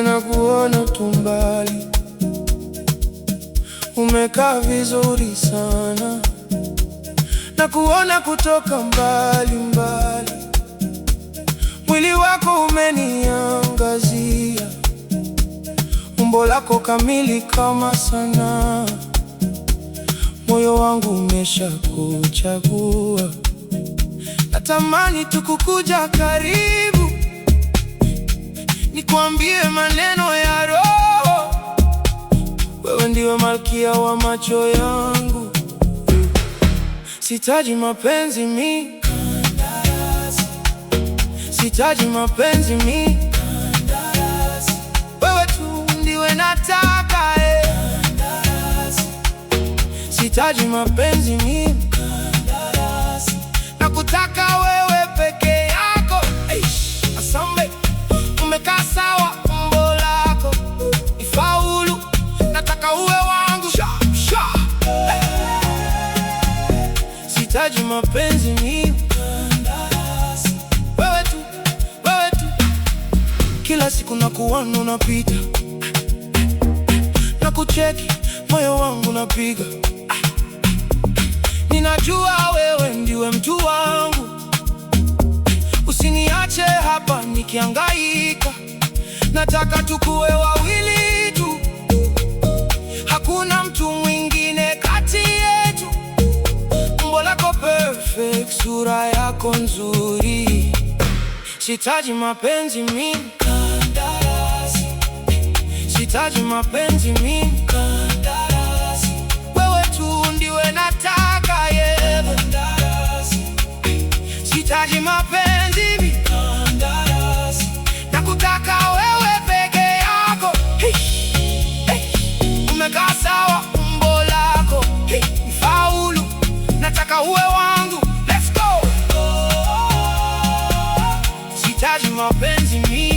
Nakuona tu mbali, umekaa vizuri sana. Nakuona kutoka mbali mbali, mwili wako umeniangazia, umbo lako kamili kama sanaa. Moyo wangu umeshakuchagua, natamani tukukuja karibu, nikwambie maneno ya roho. Wewe ndiwe malkia wa macho yangu. Sitaji mapenzi mi kandarasi, sitaji mapenzi mi kandarasi. Wewe tu ndiwe nataka kandarasi. Sitaji mapenzi mi kandarasi, nakutaka wewe peke yako. Asambe, umekaa sawa, umbo lako ifaulu, nataka uwe wangu. Sitaji mapenzi mi kandarasi. Wewe tu, wewe tu. Kila siku nakuona unapita, nakucheki, moyo wangu napiga. Ninajua wewe ndiwe mtu wangu, usiniache hapa nikihangaika. Nataka tukuwe wawili tu, hakuna mtu mwingine kati yetu. Umbo lako perfect, sura yako nzuri. Sitaji mapenzi mi kandarasi, sitaji mapenzi mi kandarasi. Wewe tu ndiwe nataka kandarasi. Sitaji mapenzi mi kandarasi, nakutaka wewe peke yako. Umekaa sawa, umbo lako ifaulu, nataka uwe wangu. Let's go. Sitaji mapenzi mi